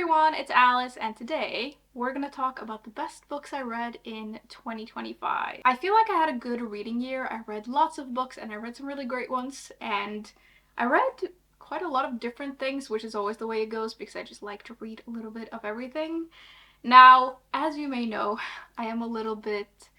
everyone, it's Alice, and today we're gonna talk about the best books I read in 2025. I feel like I had a good reading year. I read lots of books and I read some really great ones, and I read quite a lot of different things, which is always the way it goes because I just like to read a little bit of everything. Now, as you may know, I am a little bit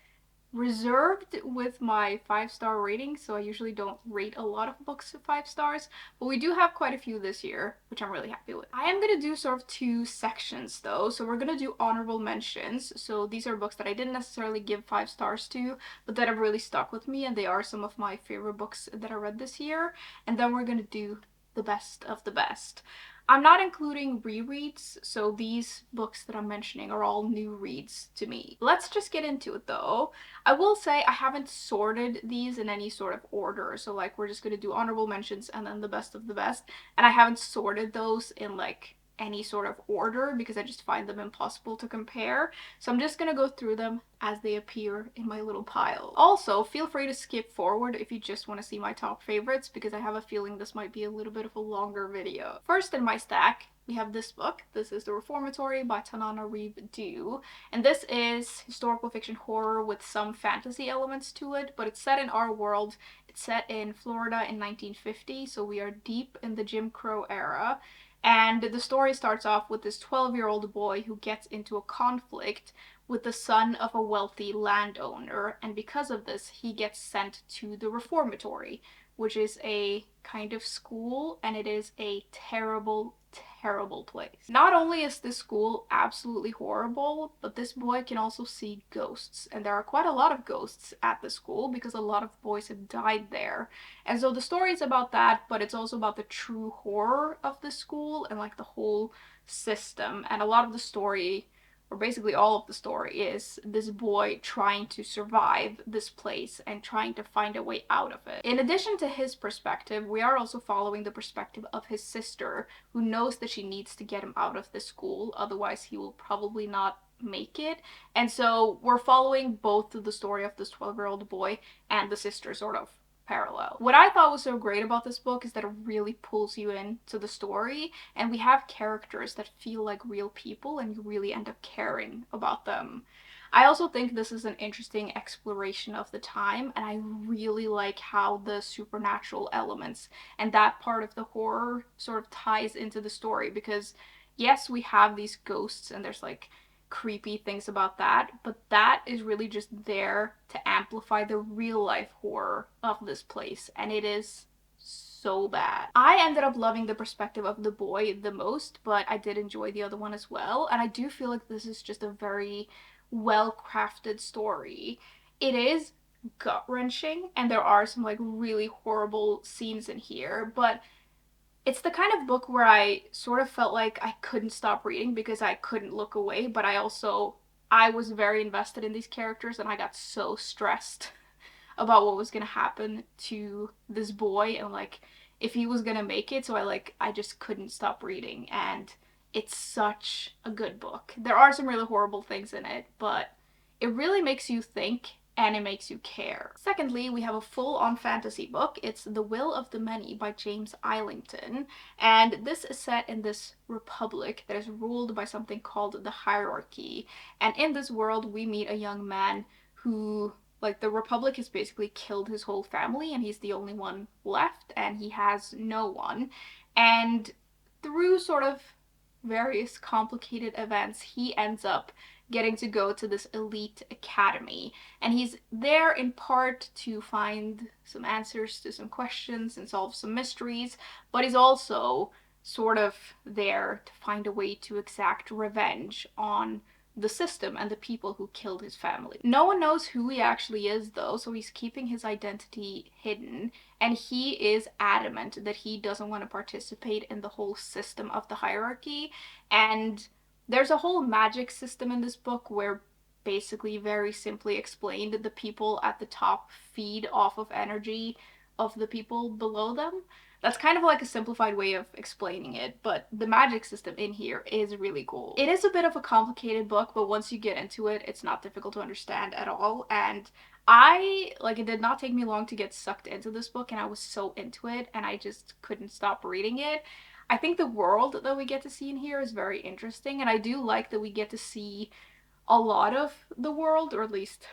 reserved with my 5-star rating, so I usually don't rate a lot of books 5 stars, but we do have quite a few this year, which I'm really happy with. I am going to do sort of 2 sections though, so we're going to do honorable mentions. So these are books that I didn't necessarily give 5 stars to, but that have really stuck with me, and they are some of my favorite books that I read this year, and then we're going to do the best of the best. I'm not including rereads, so these books that I'm mentioning are all new reads to me. Let's just get into it though. I will say I haven't sorted these in any sort of order, so like we're just gonna do honorable mentions and then the best of the best, and I haven't sorted those in like any sort of order because I just find them impossible to compare. So I'm just gonna go through them as they appear in my little pile. Also, feel free to skip forward if you just want to see my top favorites because I have a feeling this might be a little bit of a longer video. First in my stack, we have this book. This is The Reformatory by Tananarive Due, and this is historical fiction horror with some fantasy elements to it, but it's set in our world. It's set in Florida in 1950, so we are deep in the Jim Crow era. And the story starts off with this 12-year-old boy who gets into a conflict with the son of a wealthy landowner, and because of this, he gets sent to the Reformatory, which is a kind of school, and it is a terrible, terrible place. Not only is this school absolutely horrible, but this boy can also see ghosts, and there are quite a lot of ghosts at the school because a lot of boys have died there. And so the story is about that, but it's also about the true horror of the school and like the whole system. And a lot of the story, or basically all of the story, is this boy trying to survive this place and trying to find a way out of it. In addition to his perspective, we are also following the perspective of his sister, who knows that she needs to get him out of the school, otherwise he will probably not make it. And so we're following both the story of this 12-year-old boy and the sister sort of parallel. What I thought was so great about this book is that it really pulls you into the story, and we have characters that feel like real people and you really end up caring about them. I also think this is an interesting exploration of the time, and I really like how the supernatural elements and that part of the horror sort of ties into the story, because yes, we have these ghosts and there's like creepy things about that, but that is really just there to amplify the real life horror of this place, and it is so bad. I ended up loving the perspective of the boy the most, but I did enjoy the other one as well, and I do feel like this is just a very well-crafted story. It is gut-wrenching, and there are some like really horrible scenes in here, but it's the kind of book where I sort of felt like I couldn't stop reading because I couldn't look away, but I was very invested in these characters, and I got so stressed about what was gonna happen to this boy and like if he was gonna make it, so I just couldn't stop reading, and it's such a good book. There are some really horrible things in it, but it really makes you think and it makes you care. Secondly, we have a full-on fantasy book. It's The Will of the Many by James Islington, and this is set in this republic that is ruled by something called the hierarchy. And in this world, we meet a young man who, like, the republic has basically killed his whole family and he's the only one left and he has no one. And through sort of various complicated events, he ends up getting to go to this elite academy, and he's there in part to find some answers to some questions and solve some mysteries, but he's also sort of there to find a way to exact revenge on the system and the people who killed his family. No one knows who he actually is though, so he's keeping his identity hidden, and he is adamant that he doesn't want to participate in the whole system of the hierarchy. And there's a whole magic system in this book where, basically, very simply explained, the people at the top feed off of energy of the people below them. That's kind of like a simplified way of explaining it, but the magic system in here is really cool. It is a bit of a complicated book, but once you get into it, it's not difficult to understand at all, and it did not take me long to get sucked into this book, and I was so into it, and I just couldn't stop reading it. I think the world that we get to see in here is very interesting, and I do like that we get to see a lot of the world, or at least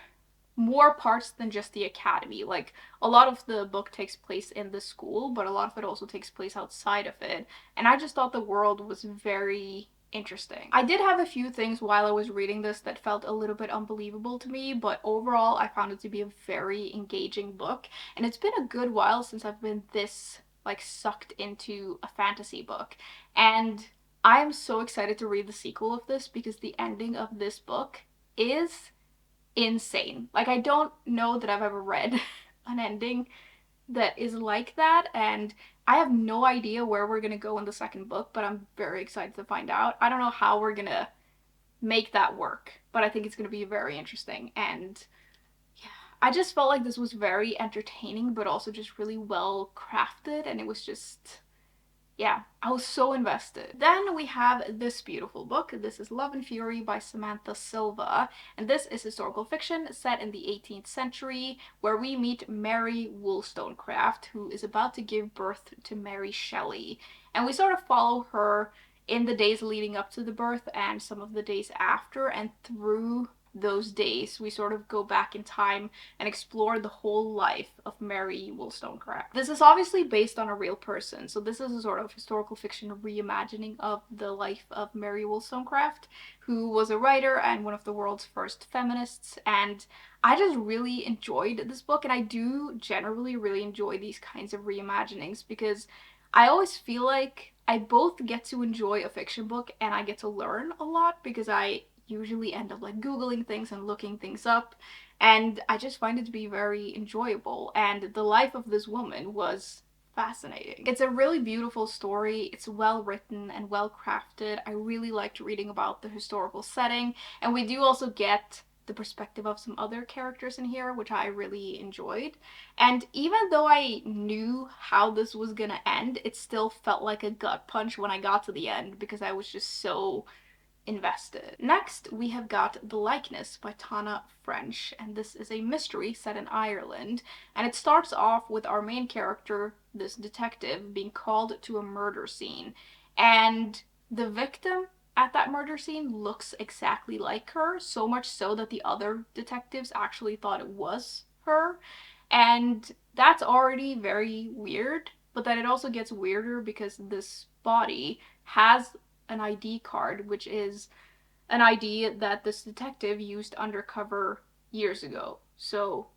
more parts than just the academy. Like, a lot of the book takes place in the school, but a lot of it also takes place outside of it. And I just thought the world was very interesting. I did have a few things while I was reading this that felt a little bit unbelievable to me, but overall I found it to be a very engaging book. And it's been a good while since I've been this like sucked into a fantasy book. And I am so excited to read the sequel of this because the ending of this book is insane. Like, I don't know that I've ever read an ending that is like that, and I have no idea where we're gonna go in the second book, but I'm very excited to find out. I don't know how we're gonna make that work, but I think it's gonna be very interesting. And yeah, I just felt like this was very entertaining, but also just really well crafted, and it was just, yeah, I was so invested. Then we have this beautiful book. This is Love and Fury by Samantha Silva, and this is historical fiction set in the 18th century where we meet Mary Wollstonecraft, who is about to give birth to Mary Shelley. And we sort of follow her in the days leading up to the birth and some of the days after, and through those days we sort of go back in time and explore the whole life of Mary Wollstonecraft. This is obviously based on a real person, so this is a sort of historical fiction reimagining of the life of Mary Wollstonecraft, who was a writer and one of the world's first feminists. And I just really enjoyed this book, and I do generally really enjoy these kinds of reimaginings because I always feel like I both get to enjoy a fiction book and I get to learn a lot because I usually end up like googling things and looking things up, and I just find it to be very enjoyable. And the life of this woman was fascinating. It's a really beautiful story. It's well written and well crafted. I really liked reading about the historical setting, and we do also get the perspective of some other characters in here, which I really enjoyed. And even though I knew how this was gonna end, it still felt like a gut punch when I got to the end because I was just so invested. Next, we have got The Likeness by Tana French, and this is a mystery set in Ireland. And it starts off with our main character, this detective, being called to a murder scene. And the victim at that murder scene looks exactly like her, so much so that the other detectives actually thought it was her. And that's already very weird, but then it also gets weirder because this body has an ID card, which is an ID that this detective used undercover years ago. So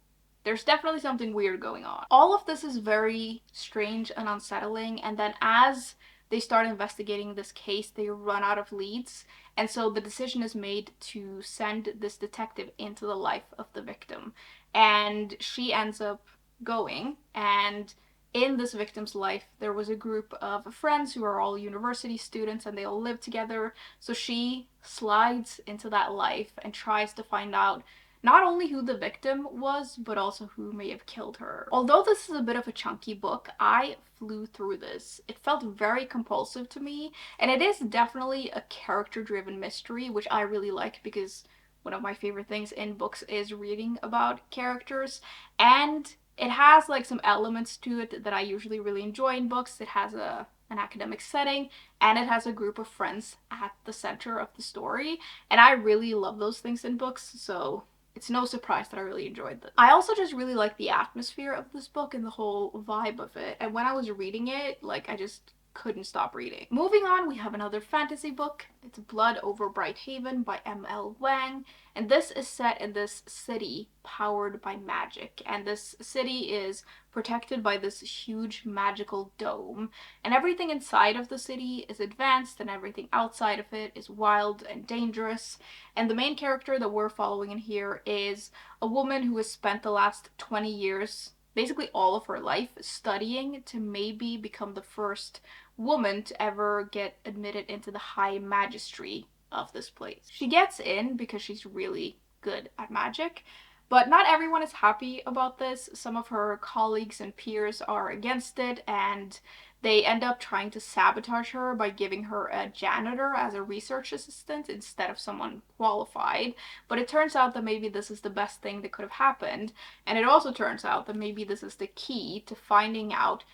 there's definitely something weird going on. All of this is very strange and unsettling, and then as they start investigating this case, they run out of leads, and so the decision is made to send this detective into the life of the victim. And she ends up going, and in this victim's life, there was a group of friends who are all university students and they all live together. So she slides into that life and tries to find out not only who the victim was, but also who may have killed her. Although this is a bit of a chunky book, I flew through this. It felt very compulsive to me, and it is definitely a character-driven mystery, which I really like because one of my favorite things in books is reading about characters. And it has like some elements to it that I usually really enjoy in books. It has an academic setting, and it has a group of friends at the center of the story, and I really love those things in books, so it's no surprise that I really enjoyed this. I also just really like the atmosphere of this book and the whole vibe of it, and when I was reading it, like, I just couldn't stop reading. Moving on, we have another fantasy book. It's Blood Over Bright Haven by M.L. Wang, and this is set in this city powered by magic, and this city is protected by this huge magical dome, and everything inside of the city is advanced and everything outside of it is wild and dangerous. And the main character that we're following in here is a woman who has spent the last 20 years, basically all of her life, studying to maybe become the first woman to ever get admitted into the high magistry of this place. She gets in because she's really good at magic, but not everyone is happy about this. Some of her colleagues and peers are against it, and they end up trying to sabotage her by giving her a janitor as a research assistant instead of someone qualified. But it turns out that maybe this is the best thing that could have happened, and it also turns out that maybe this is the key to finding out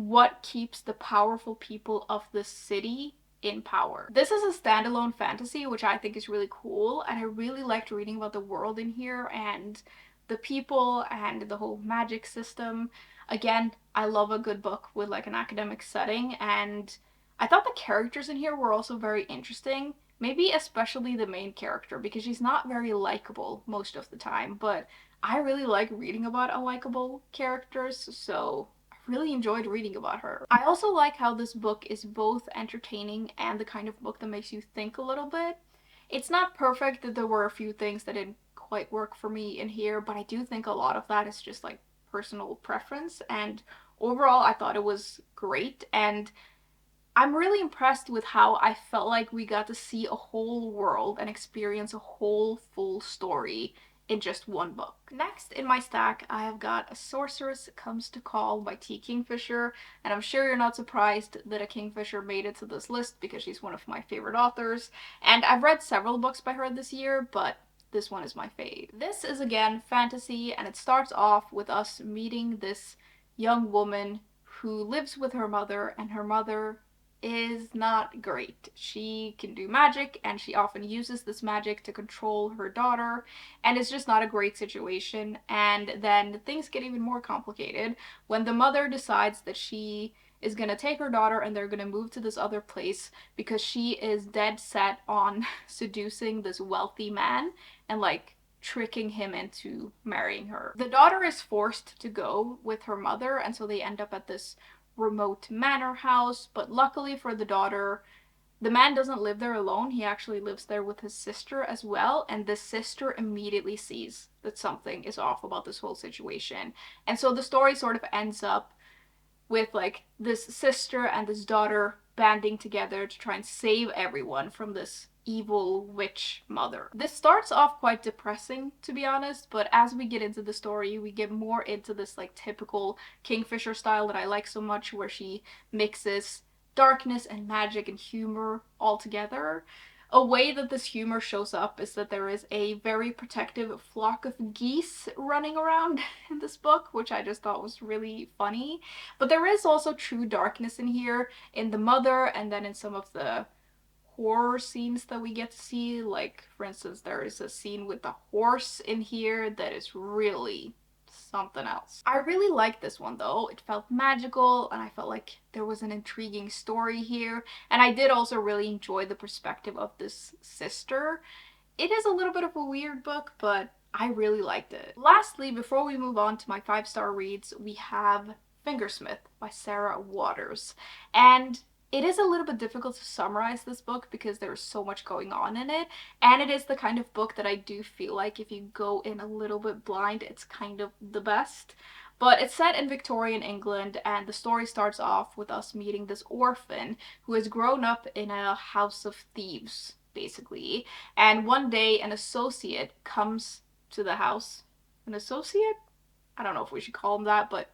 what keeps the powerful people of the city in power. This is a standalone fantasy, which I think is really cool, and I really liked reading about the world in here and the people and the whole magic system. Again, I love a good book with like an academic setting, and I thought the characters in here were also very interesting. Maybe especially the main character, because she's not very likable most of the time, but I really like reading about unlikable characters, so I really enjoyed reading about her. I also like how this book is both entertaining and the kind of book that makes you think a little bit. It's not perfect, that there were a few things that didn't quite work for me in here, but I do think a lot of that is just like personal preference, and overall I thought it was great, and I'm really impressed with how I felt like we got to see a whole world and experience a whole full story in just one book. Next in my stack, I have got A Sorceress Comes to Call by T. Kingfisher, and I'm sure you're not surprised that a Kingfisher made it to this list because she's one of my favorite authors, and I've read several books by her this year, but this one is my fave. This is again fantasy, and it starts off with us meeting this young woman who lives with her mother, and her mother is not great. She can do magic, and she often uses this magic to control her daughter, and it's just not a great situation. And then things get even more complicated when the mother decides that she is gonna take her daughter and they're gonna move to this other place because she is dead set on seducing this wealthy man and like tricking him into marrying her. The daughter is forced to go with her mother, and so they end up at this remote manor house, but luckily for the daughter, the man doesn't live there alone. He actually lives there with his sister as well, and the sister immediately sees that something is off about this whole situation. And so the story sort of ends up with like this sister and this daughter banding together to try and save everyone from this evil witch mother. This starts off quite depressing, to be honest, but as we get into the story, we get more into this like typical Kingfisher style that I like so much, where she mixes darkness and magic and humor all together. A way that this humor shows up is that there is a very protective flock of geese running around in this book, which I just thought was really funny. But there is also true darkness in here, in the mother, and then in some of the horror scenes that we get to see. Like, for instance, there is a scene with the horse in here that is really something else. I really liked this one though. It felt magical, and I felt like there was an intriguing story here, and I did also really enjoy the perspective of this sister. It is a little bit of a weird book, but I really liked it. Lastly, before we move on to my 5-star reads, we have Fingersmith by Sarah Waters, and it is a little bit difficult to summarize this book because there's so much going on in it, and it is the kind of book that I do feel like if you go in a little bit blind, it's kind of the best. But it's set in Victorian England, and the story starts off with us meeting this orphan who has grown up in a house of thieves, basically. And one day an associate comes to the house. An associate? I don't know if we should call him that, but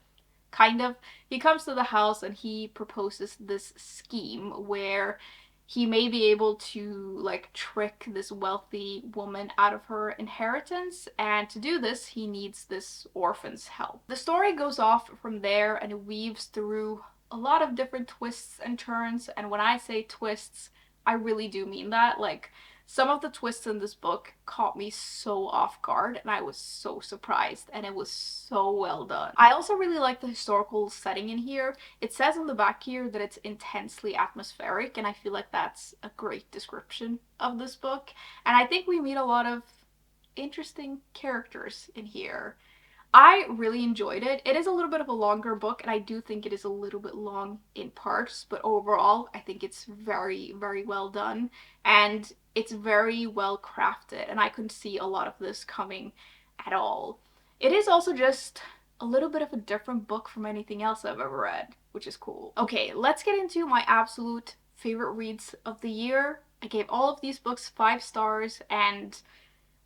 kind of. He comes to the house and he proposes this scheme where he may be able to like trick this wealthy woman out of her inheritance, and to do this he needs this orphan's help. The story goes off from there, and it weaves through a lot of different twists and turns, and when I say twists, I really do mean that. Like, some of the twists in this book caught me so off guard, and I was so surprised, and it was so well done. I also really like the historical setting in here. It says on the back here that it's intensely atmospheric, and I feel like that's a great description of this book. And I think we meet a lot of interesting characters in here. I really enjoyed it. It is a little bit of a longer book, and I do think it is a little bit long in parts, but overall I think it's very, very well done, and it's very well crafted, and I couldn't see a lot of this coming at all. It is also just a little bit of a different book from anything else I've ever read, which is cool. Okay, let's get into my absolute favorite reads of the year. I gave all of these books 5 stars, and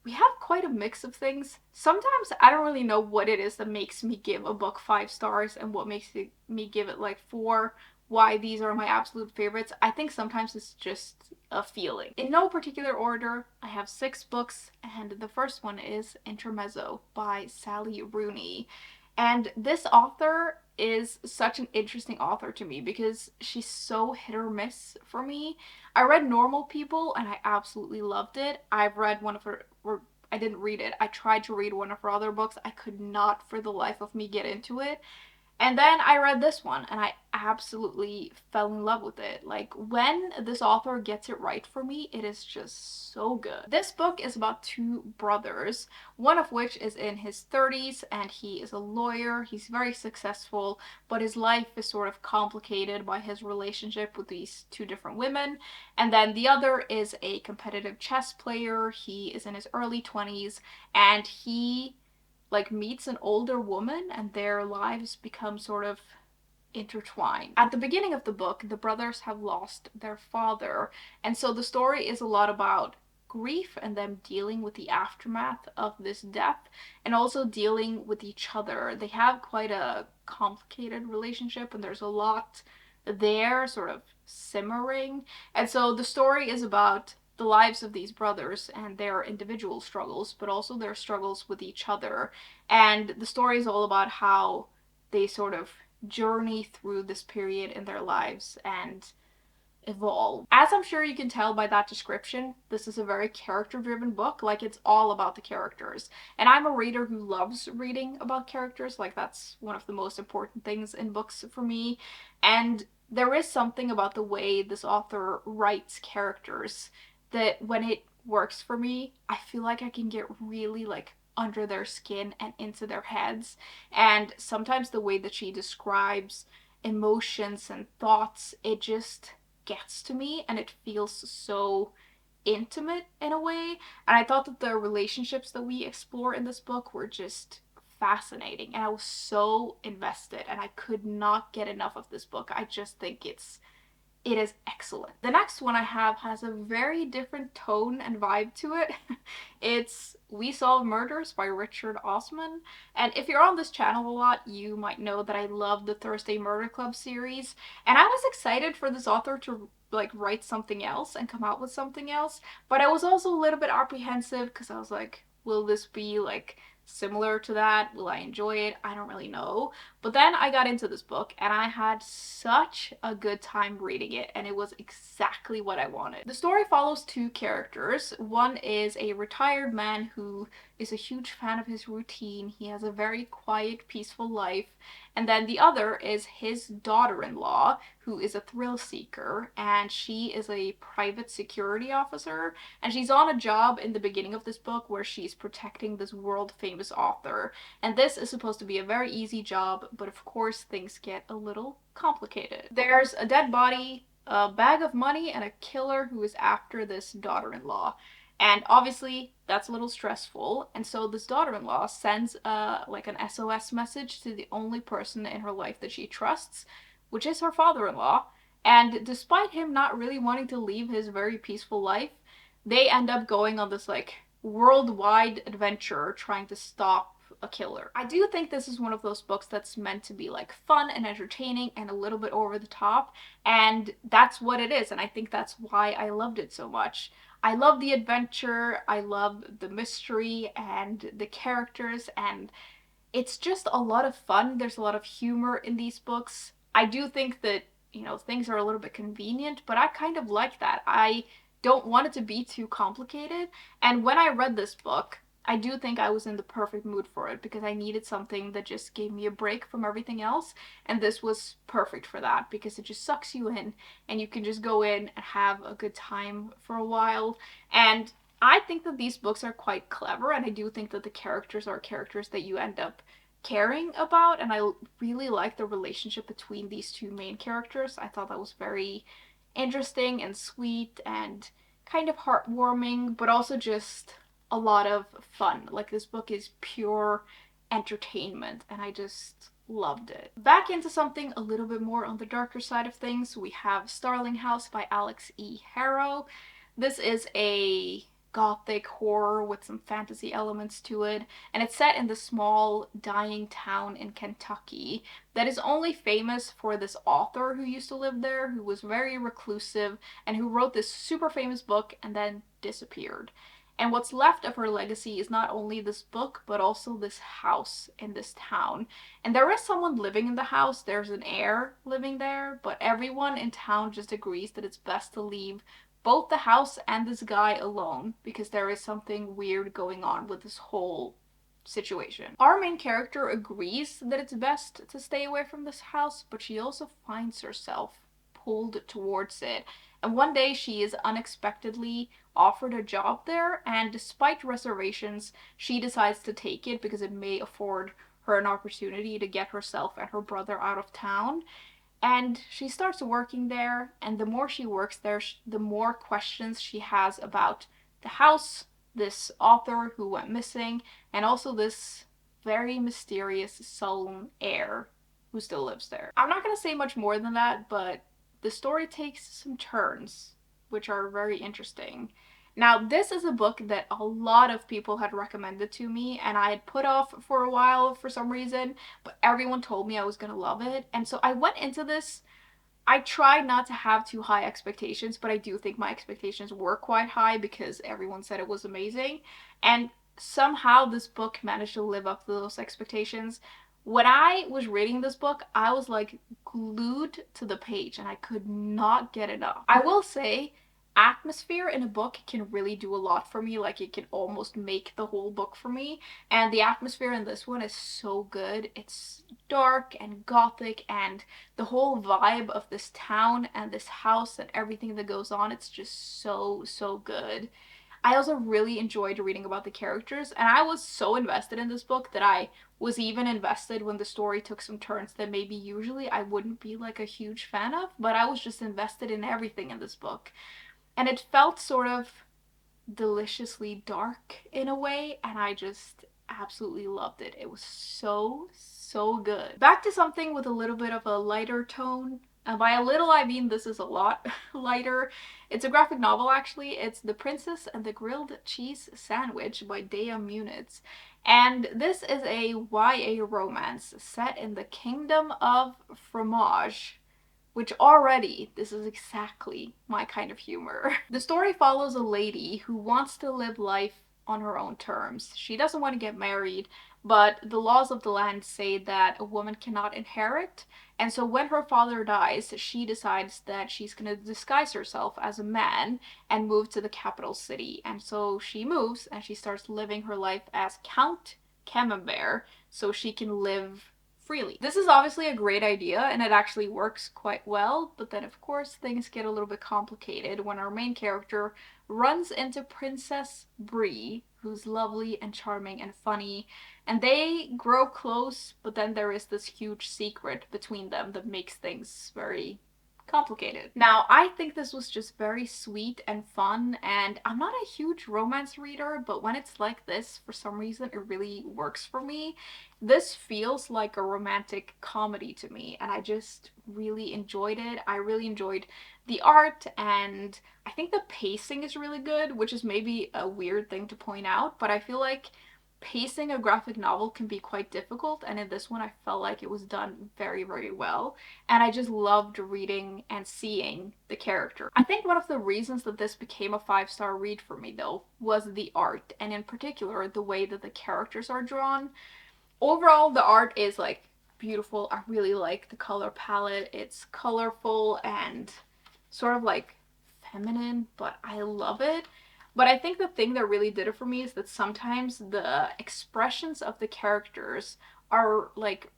we have quite a mix of things. Sometimes I don't really know what it is that makes me give a book 5 stars and what makes me give it like 4, why these are my absolute favorites. I think sometimes it's just a feeling. In no particular order, I have 6 books, and the first one is Intermezzo by Sally Rooney. And this author is such an interesting author to me because she's so hit or miss for me. I read Normal People and I absolutely loved it. I've read one of her, or I didn't read it. I tried to read one of her other books. I could not for the life of me get into it. And then I read this one and I absolutely fell in love with it. Like, when this author gets it right for me, it is just so good. This book is about two brothers, one of which is in his 30s and he is a lawyer. He's very successful, but his life is sort of complicated by his relationship with these two different women. And then the other is a competitive chess player. He is in his early 20s and he like meets an older woman and their lives become sort of intertwined. At the beginning of the book, the brothers have lost their father, and so the story is a lot about grief and them dealing with the aftermath of this death and also dealing with each other. They have quite a complicated relationship and there's a lot there sort of simmering. And so the story is about the lives of these brothers and their individual struggles, but also their struggles with each other. And the story is all about how they sort of journey through this period in their lives and evolve. As I'm sure you can tell by that description, this is a very character-driven book. Like, it's all about the characters. And I'm a reader who loves reading about characters. Like, that's one of the most important things in books for me. And there is something about the way this author writes characters that when it works for me, I feel like I can get really like under their skin and into their heads. And sometimes the way that she describes emotions and thoughts, it just gets to me and it feels so intimate in a way. And I thought that the relationships that we explore in this book were just fascinating and I was so invested and I could not get enough of this book. I just think it is excellent. The next one I have has a very different tone and vibe to it. It's We Solve Murders by Richard Osman. And if you're on this channel a lot, you might know that I love the Thursday Murder Club series. And I was excited for this author to like write something else and come out with something else. But I was also a little bit apprehensive because I was like, will this be like similar to that? Will I enjoy it? I don't really know. But then I got into this book and I had such a good time reading it and it was exactly what I wanted. The story follows two characters. One is a retired man who is a huge fan of his routine. He has a very quiet, peaceful life. And then the other is his daughter-in-law, who is a thrill seeker, and she is a private security officer. And she's on a job in the beginning of this book where she's protecting this world-famous author. And this is supposed to be a very easy job, but of course things get a little complicated. There's a dead body, a bag of money, and a killer who is after this daughter-in-law. And obviously that's a little stressful, and so this daughter-in-law sends like an SOS message to the only person in her life that she trusts, which is her father-in-law. And despite him not really wanting to leave his very peaceful life, they end up going on this like worldwide adventure trying to stop a killer. I do think this is one of those books that's meant to be like fun and entertaining and a little bit over the top, and that's what it is, and I think that's why I loved it so much. I love the adventure, I love the mystery and the characters, and it's just a lot of fun. There's a lot of humor in these books. I do think that, you know, things are a little bit convenient, but I kind of like that. I don't want it to be too complicated. And when I read this book, I do think I was in the perfect mood for it because I needed something that just gave me a break from everything else. And this was perfect for that because it just sucks you in and you can just go in and have a good time for a while. And I think that these books are quite clever, and I do think that the characters are characters that you end up caring about, and I really like the relationship between these two main characters. I thought that was very interesting and sweet and kind of heartwarming, but also just a lot of fun. Like, this book is pure entertainment, and I just loved it. Back into something a little bit more on the darker side of things, we have Starling House by Alix E. Harrow. This is a gothic horror with some fantasy elements to it, and it's set in the small dying town in Kentucky that is only famous for this author who used to live there, who was very reclusive and who wrote this super famous book and then disappeared. And what's left of her legacy is not only this book, but also this house in this town. And there is someone living in the house, there's an heir living there, but everyone in town just agrees that it's best to leave both the house and this guy alone because there is something weird going on with this whole situation. Our main character agrees that it's best to stay away from this house, but she also finds herself pulled towards it. And one day she is unexpectedly offered a job there, and despite reservations, she decides to take it because it may afford her an opportunity to get herself and her brother out of town. And she starts working there, and the more she works there, the more questions she has about the house, this author who went missing, and also this very mysterious sullen heir who still lives there. I'm not going to say much more than that, but the story takes some turns, which are very interesting. Now, this is a book that a lot of people had recommended to me, and I had put off for a while for some reason, but everyone told me I was gonna love it. And so I went into this, I tried not to have too high expectations, but I do think my expectations were quite high because everyone said it was amazing. And somehow this book managed to live up to those expectations. When I was reading this book, I was like glued to the page and I could not get enough. I will say, atmosphere in a book can really do a lot for me. Like, it can almost make the whole book for me, and the atmosphere in this one is so good. It's dark and gothic, and the whole vibe of this town and this house and everything that goes on, it's just so good. I also really enjoyed reading about the characters, and I was so invested in this book that I was even invested when the story took some turns that maybe usually I wouldn't be like a huge fan of, but I was just invested in everything in this book. And it felt sort of deliciously dark in a way, and I just absolutely loved it. It was so good. Back to something with a little bit of a lighter tone. And by a little, I mean this is a lot lighter. It's a graphic novel, actually. It's The Princess and the Grilled Cheese Sandwich by Deya Muniz. And this is a YA romance set in the Kingdom of Fromage, which already, this is exactly my kind of humor. The story follows a lady who wants to live life on her own terms. She doesn't want to get married, but the laws of the land say that a woman cannot inherit, and so when her father dies, she decides that she's gonna disguise herself as a man and move to the capital city. And so she moves and she starts living her life as Count Camembert so she can live freely. This is obviously a great idea and it actually works quite well, but then of course things get a little bit complicated when our main character runs into Princess Bree, who's lovely and charming and funny, and they grow close, but then there is this huge secret between them that makes things very complicated. Now, I think this was just very sweet and fun, and I'm not a huge romance reader, but when it's like this, for some reason, it really works for me. This feels like a romantic comedy to me, and I just really enjoyed it. I really enjoyed the art, and I think the pacing is really good, which is maybe a weird thing to point out, but I feel like pacing a graphic novel can be quite difficult, and in this one I felt like it was done very well, and I just loved reading and seeing the character. I think one of the reasons that this became a 5-star read for me though was the art, and in particular the way that the characters are drawn. Overall the art is like beautiful. I really like the color palette. It's colorful and sort of like feminine, but I love it. But I think the thing that really did it for me is that sometimes the expressions of the characters are like,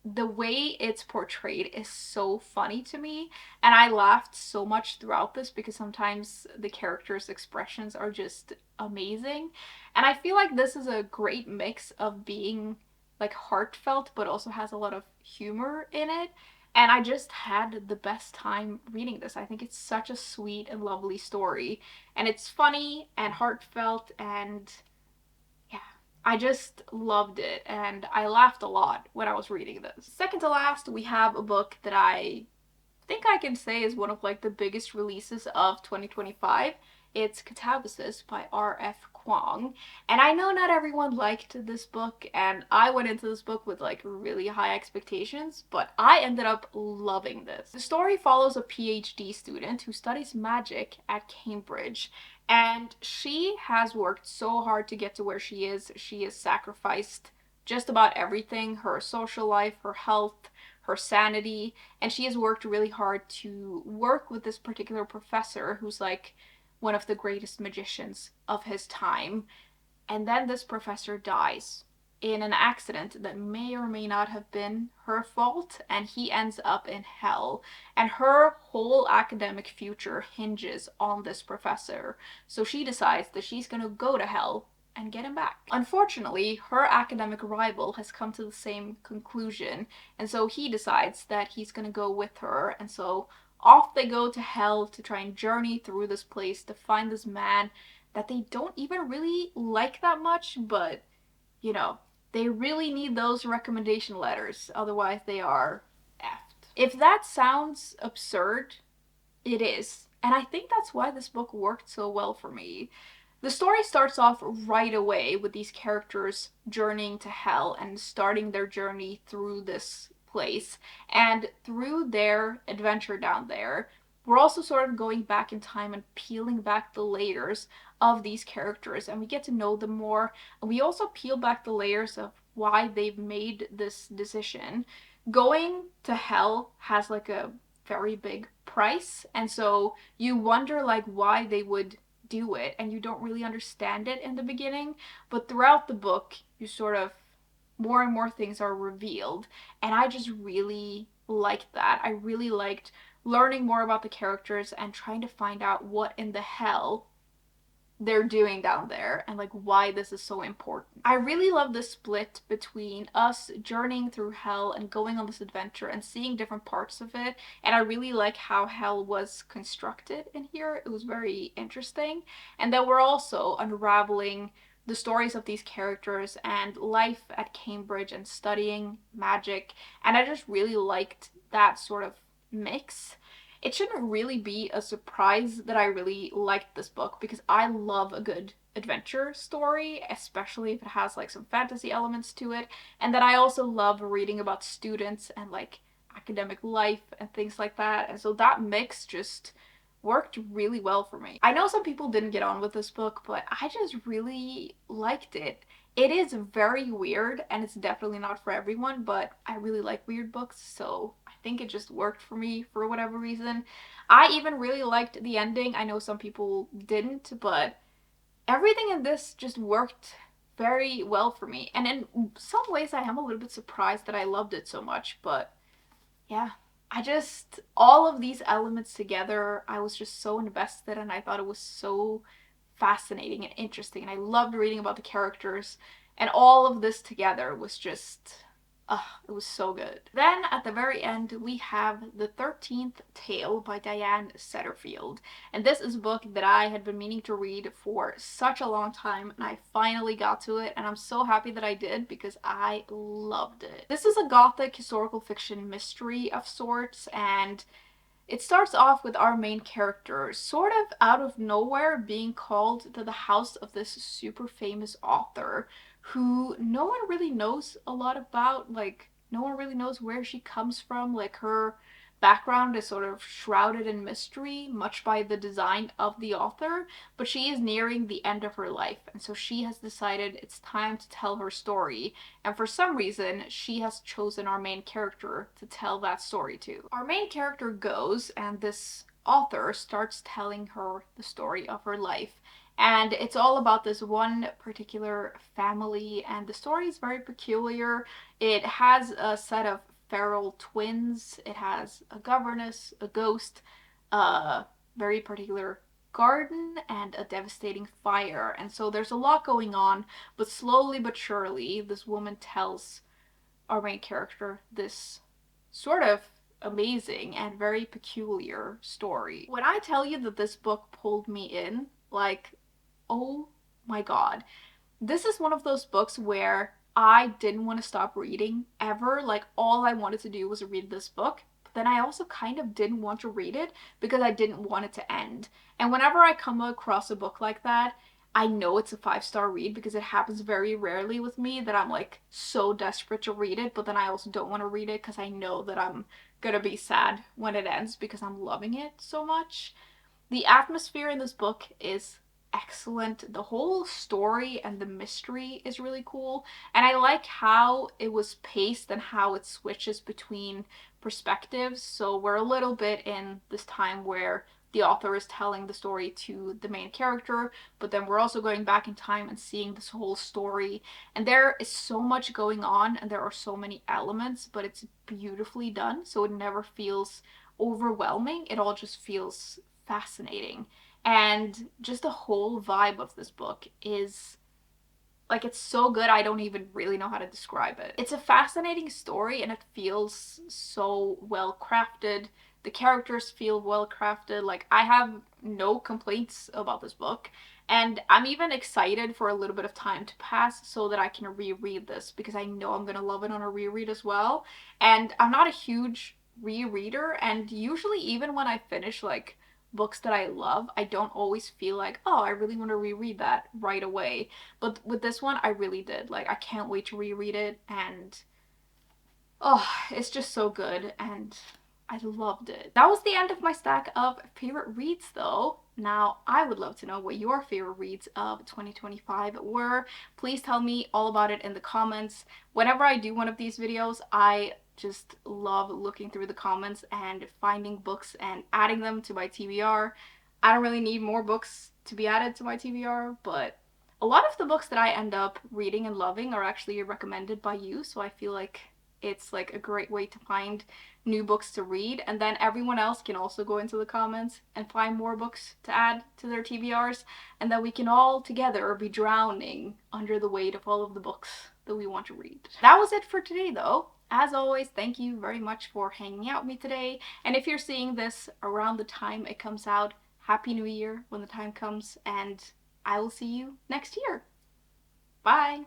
the way it's portrayed is so funny to me, and I laughed so much throughout this because sometimes the characters' expressions are just amazing. And I feel like this is a great mix of being like heartfelt but also has a lot of humor in it. And I just had the best time reading this. I think it's such a sweet and lovely story. And it's funny and heartfelt, and yeah, I just loved it. And I laughed a lot when I was reading this. Second to last, we have a book that I think I can say is one of like the biggest releases of 2025. It's Katabasis by R.F. Kuang. And I know not everyone liked this book, and I went into this book with like really high expectations, but I ended up loving this. The story follows a PhD student who studies magic at Cambridge, and she has worked so hard to get to where she is. She has sacrificed just about everything, her social life, her health, her sanity, and she has worked really hard to work with this particular professor who's like one of the greatest magicians of his time. And then this professor dies in an accident that may or may not have been her fault, and he ends up in hell. And her whole academic future hinges on this professor. So she decides that she's gonna go to hell and get him back. Unfortunately, her academic rival has come to the same conclusion, and so he decides that he's gonna go with her, and so off they go to hell to try and journey through this place to find this man that they don't even really like that much, but you know, they really need those recommendation letters, otherwise they are effed. If that sounds absurd, it is. And I think that's why this book worked so well for me. The story starts off right away with these characters journeying to hell and starting their journey through this place. And through their adventure down there, we're also sort of going back in time and peeling back the layers of these characters, and we get to know them more. And we also peel back the layers of why they've made this decision. Going to hell has like a very big price, and so you wonder like why they would do it, and you don't really understand it in the beginning, but throughout the book you sort of more and more things are revealed, and I just really liked that. I really liked learning more about the characters and trying to find out what in the hell they're doing down there and like why this is so important. I really love the split between us journeying through hell and going on this adventure and seeing different parts of it, and I really like how hell was constructed in here. It was very interesting. And then we're also unraveling the stories of these characters and life at Cambridge and studying magic, and I just really liked that sort of mix. It shouldn't really be a surprise that I really liked this book because I love a good adventure story, especially if it has like some fantasy elements to it, and that I also love reading about students and like academic life and things like that, and so that mix just worked really well for me. I know some people didn't get on with this book, but I just really liked it. It is very weird and it's definitely not for everyone, but I really like weird books, so I think it just worked for me for whatever reason. I even really liked the ending. I know some people didn't, but everything in this just worked very well for me. And in some ways I am a little bit surprised that I loved it so much, but yeah. I just, all of these elements together, I was just so invested and I thought it was so fascinating and interesting, and I loved reading about the characters, and all of this together was just, it was so good. Then at the very end we have The 13th Tale by Diane Setterfield, and this is a book that I had been meaning to read for such a long time, and I finally got to it, and I'm so happy that I did because I loved it. This is a gothic historical fiction mystery of sorts, and it starts off with our main character sort of out of nowhere being called to the house of this super famous author who no one really knows a lot about. Like, no one really knows where she comes from. Like, her background is sort of shrouded in mystery, much by the design of the author, but she is nearing the end of her life, and so she has decided it's time to tell her story, and for some reason she has chosen our main character to tell that story to. Our main character goes, and this author starts telling her the story of her life, and it's all about this one particular family, and the story is very peculiar. It has a set of feral twins, it has a governess, a ghost, a very particular garden, and a devastating fire. And so there's a lot going on, but slowly but surely this woman tells our main character this sort of amazing and very peculiar story. When I tell you that this book pulled me in, like, oh my god. This is one of those books where I didn't want to stop reading ever. Like, all I wanted to do was read this book. then I also kind of didn't want to read it because I didn't want it to end. And whenever I come across a book like that, I know it's a 5-star read because it happens very rarely with me that I'm like so desperate to read it, but then I also don't want to read it because I know that I'm gonna be sad when it ends because I'm loving it so much. The atmosphere in this book is excellent. The whole story and the mystery is really cool. And I like how it was paced and how it switches between perspectives. So we're a little bit in this time where the author is telling the story to the main character, but then we're also going back in time and seeing this whole story. And there is so much going on and there are so many elements, but it's beautifully done. So it never feels overwhelming. It all just feels fascinating. And just the whole vibe of this book is like, it's so good, I don't even really know how to describe it. It's a fascinating story and it feels so well crafted. The characters feel well crafted. Like, I have no complaints about this book. And I'm even excited for a little bit of time to pass so that I can reread this because I know I'm gonna love it on a reread as well. And I'm not a huge rereader, and usually, even when I finish like books that I love, I don't always feel like, oh, I really want to reread that right away. But with this one, I really did. Like, I can't wait to reread it, and oh, it's just so good, and I loved it. That was the end of my stack of favorite reads, though. Now, I would love to know what your favorite reads of 2025 were. Please tell me all about it in the comments. Whenever I do one of these videos, I just love looking through the comments and finding books and adding them to my TBR. I don't really need more books to be added to my TBR, but a lot of the books that I end up reading and loving are actually recommended by you, so I feel like it's like a great way to find new books to read, and then everyone else can also go into the comments and find more books to add to their TBRs, and then we can all together be drowning under the weight of all of the books that we want to read. That was it for today, though. As always, thank you very much for hanging out with me today, and if you're seeing this around the time it comes out, Happy New Year when the time comes, and I will see you next year. Bye!